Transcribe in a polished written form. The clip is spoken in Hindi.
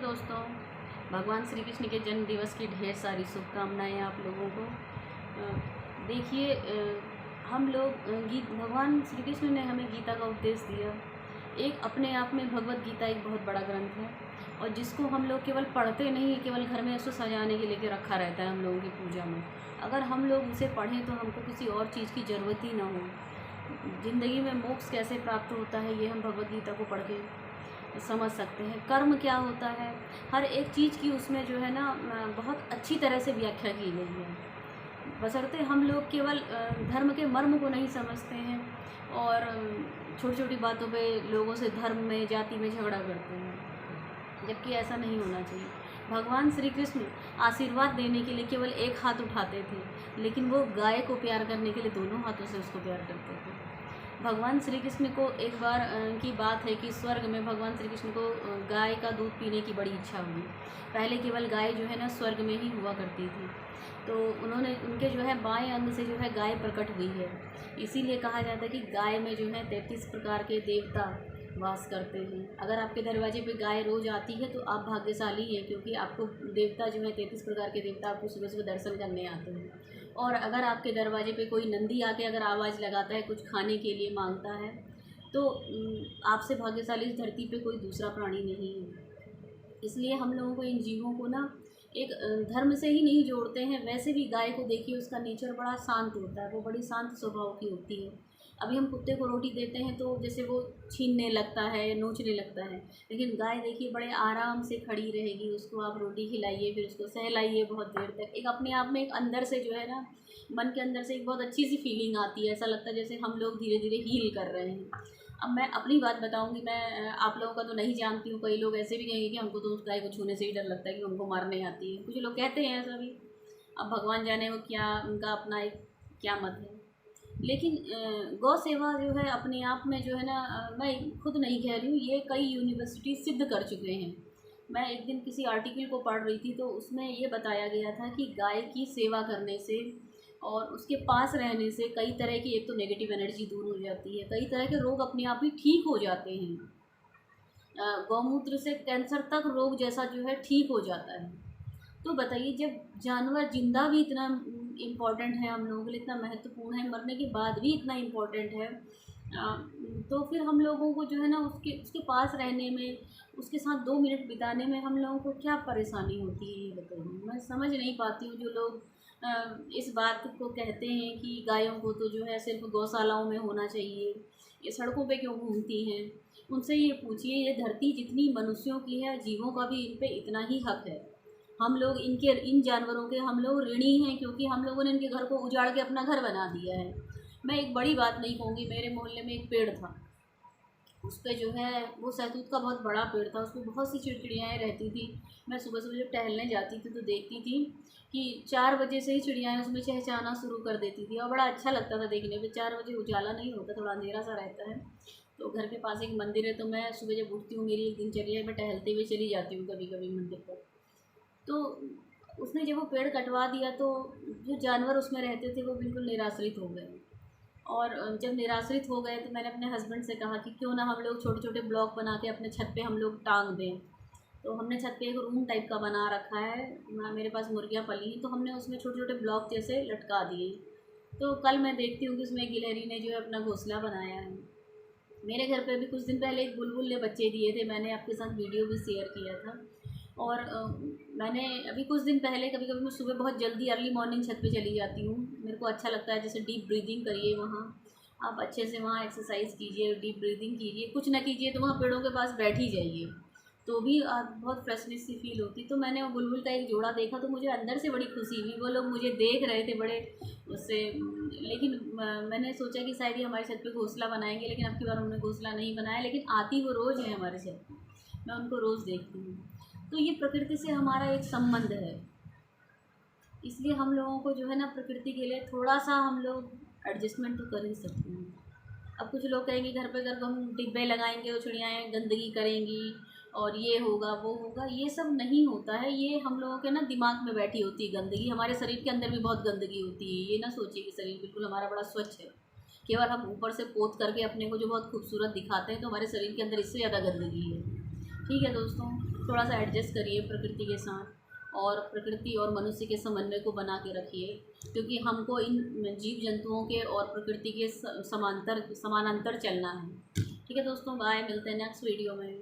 दोस्तों, भगवान श्री कृष्ण के जन्म दिवस की ढेर सारी शुभकामनाएं आप लोगों को। देखिए, हम लोग भगवान श्री कृष्ण ने हमें गीता का उपदेश दिया। एक अपने आप में भगवत गीता एक बहुत बड़ा ग्रंथ है और जिसको हम लोग केवल पढ़ते नहीं, केवल घर में उसको सजाने के लिए रखा रहता है हम लोगों की पूजा में। अगर हम लोग उसे पढ़ें तो हमको किसी और चीज़ की ज़रूरत ही ना हो। ज़िंदगी में मोक्ष कैसे प्राप्त होता है ये हम भगवत गीता को पढ़ के समझ सकते हैं। कर्म क्या होता है, हर एक चीज़ की उसमें जो है ना बहुत अच्छी तरह से व्याख्या की गई है। बशर्ते हम लोग केवल धर्म के मर्म को नहीं समझते हैं और छोटी छोटी बातों पे लोगों से धर्म में, जाति में झगड़ा करते हैं, जबकि ऐसा नहीं होना चाहिए। भगवान श्री कृष्ण आशीर्वाद देने के लिए केवल एक हाथ उठाते थे, लेकिन वो गाय को प्यार करने के लिए दोनों हाथों से उसको प्यार करते थे। भगवान श्री कृष्ण को एक बार की बात है कि स्वर्ग में भगवान श्री कृष्ण को गाय का दूध पीने की बड़ी इच्छा हुई। पहले केवल गाय जो है ना स्वर्ग में ही हुआ करती थी, तो उन्होंने उनके जो है बाएं अंग से जो है गाय प्रकट हुई है। इसीलिए कहा जाता है कि गाय में जो है 33 प्रकार के देवता वास करते हैं। अगर आपके दरवाजे पे गाय रोज़ आती है तो आप भाग्यशाली हैं, क्योंकि आपको देवता जो है 33 प्रकार के देवता आपको सुबह सुबह दर्शन करने आते हैं। और अगर आपके दरवाजे पे कोई नंदी आके अगर आवाज़ लगाता है, कुछ खाने के लिए मांगता है, तो आपसे भाग्यशाली इस धरती पे कोई दूसरा प्राणी नहीं है। इसलिए हम लोगों को इन जीवों को ना एक धर्म से ही नहीं जोड़ते हैं। वैसे भी गाय को देखिए, उसका नेचर बड़ा शांत होता है, वो बड़ी शांत स्वभाव की होती है। अभी हम कुत्ते को रोटी देते हैं तो जैसे वो छीनने लगता है, नोचने लगता है, लेकिन गाय देखिए बड़े आराम से खड़ी रहेगी। उसको आप रोटी खिलाइए, फिर उसको सहलाइए बहुत देर तक। एक अपने आप में एक अंदर से जो है ना, मन के अंदर से एक बहुत अच्छी सी फीलिंग आती है। ऐसा लगता है जैसे हम लोग धीरे धीरे हील कर रहे हैं। अब मैं अपनी बात बताऊंगी, मैं आप लोगों का तो नहीं जानती हूँ। कई लोग ऐसे भी कहेंगे कि हमको तो उस गाय को छूने से ही डर लगता है कि उनको मारने आती है। कुछ लोग कहते हैं ऐसा भी। अब भगवान जाने वो क्या, उनका अपना एक क्या मत है। लेकिन गौ सेवा जो है अपने आप में जो है ना, मैं खुद नहीं कह रही हूँ, ये कई यूनिवर्सिटी सिद्ध कर चुके हैं। मैं एक दिन किसी आर्टिकल को पढ़ रही थी तो उसमें ये बताया गया था कि गाय की सेवा करने से और उसके पास रहने से कई तरह की, एक तो नेगेटिव एनर्जी दूर हो जाती है, कई तरह के रोग अपने आप ही ठीक हो जाते हैं। गौमूत्र से कैंसर तक रोग जैसा जो है ठीक हो जाता है। तो बताइए, जब जानवर जिंदा भी इतना इम्पोर्टेंट है हम लोगों के लिए, इतना महत्वपूर्ण है, मरने के बाद भी इतना इम्पोर्टेंट है, तो फिर हम लोगों को जो है ना उसके पास रहने में, उसके साथ 2 मिनट बिताने में हम लोगों को क्या परेशानी होती है ये बताइए। मैं समझ नहीं पाती हूँ जो लोग इस बात को कहते हैं कि गायों को तो जो है सिर्फ गौशालाओं में होना चाहिए, ये सड़कों पे क्यों घूमती हैं। उनसे ये पूछिए, ये धरती जितनी मनुष्यों की है, जीवों का भी इन पे इतना ही हक है। हम लोग इन जानवरों के हम लोग ऋणी हैं, क्योंकि हम लोगों ने इनके घर को उजाड़ के अपना घर बना दिया है। मैं एक बड़ी बात नहीं कहूँगी, मेरे मोहल्ले में एक पेड़ था, उस पर जो है वो सहतूत का बहुत बड़ा पेड़ था, उस पर बहुत सी चिड़ियाएँ रहती थी। मैं सुबह सुबह जब टहलने जाती थी तो देखती थी कि 4 बजे से ही चिड़ियाएँ उसमें चहचहाना शुरू कर देती थी और बड़ा अच्छा लगता था देखने में। 4 बजे उजाला नहीं होता, थोड़ा अंधेरा सा रहता है। तो घर के पास एक मंदिर है, तो मैं सुबह जब उठती हूँ, मेरी एक दिनचर्या है, मैं टहलते हुए चली जाती हूँ कभी कभी मंदिर पर। तो उसने जब वो पेड़ कटवा दिया तो जो जानवर उसमें रहते थे वो बिल्कुल निराश्रित हो गए। और जब निराश्रित हो गए तो मैंने अपने हस्बैंड से कहा कि क्यों ना हम लोग छोटे छोटे ब्लॉक बना के अपने छत पे हम लोग टांग दें। तो हमने छत पे एक रूम टाइप का बना रखा है, मेरे पास मुर्गियाँ पली हैं, तो हमने उसमें छोटे छोटे ब्लॉक जैसे लटका दिए। तो कल मैं देखती हूँ कि उसमें गिलहरी ने जो है अपना घोंसला बनाया है। मेरे घर पे भी कुछ दिन पहले एक बुलबुल ने बच्चे दिए थे, मैंने आपके साथ वीडियो भी शेयर किया था। और मैंने अभी कुछ दिन पहले, कभी कभी मैं सुबह बहुत जल्दी अर्ली मॉर्निंग छत पे चली जाती हूँ, मेरे को अच्छा लगता है। जैसे डीप ब्रीदिंग करिए वहाँ, आप अच्छे से वहाँ एक्सरसाइज कीजिए, डीप ब्रीदिंग कीजिए, कुछ ना कीजिए तो वहाँ पेड़ों के पास बैठ ही जाइए, तो भी आप बहुत फ्रेशनेस सी फील होती। तो मैंने वो बुलबुल का एक जोड़ा देखा तो मुझे अंदर से बड़ी खुशी हुई। वो लोग मुझे देख रहे थे बड़े उससे, लेकिन मैंने सोचा कि शायद ये हमारे छत पे घोंसला बनाएंगे, लेकिन अब की बार उन्होंने घोंसला नहीं बनाया। लेकिन आती वो रोज़ है हमारे छत पे, मैं उनको रोज़ देखती हूँ। तो ये प्रकृति से हमारा एक संबंध है, इसलिए हम लोगों को जो है ना प्रकृति के लिए थोड़ा सा हम लोग एडजस्टमेंट तो कर ही सकते हैं। अब कुछ लोग कहेंगे घर पे अगर हम डिब्बे लगाएंगे तो चिड़ियाएँ गंदगी करेंगी और ये होगा वो होगा। ये सब नहीं होता है, ये हम लोगों के ना दिमाग में बैठी होती है गंदगी। हमारे शरीर के अंदर भी बहुत गंदगी होती है, ये ना सोचिए कि शरीर बिल्कुल हमारा बड़ा स्वच्छ है। केवल हम ऊपर से पोत करके अपने को जो बहुत खूबसूरत दिखाते हैं, तो हमारे शरीर के अंदर इससे ज़्यादा गंदगी है। ठीक है दोस्तों, थोड़ा सा एडजस्ट करिए प्रकृति के साथ, और प्रकृति और मनुष्य के समन्वय को बना के रखिए, क्योंकि हमको इन जीव जंतुओं के और प्रकृति के समानांतर चलना है। ठीक है दोस्तों, बाय, मिलते हैं नेक्स्ट वीडियो में।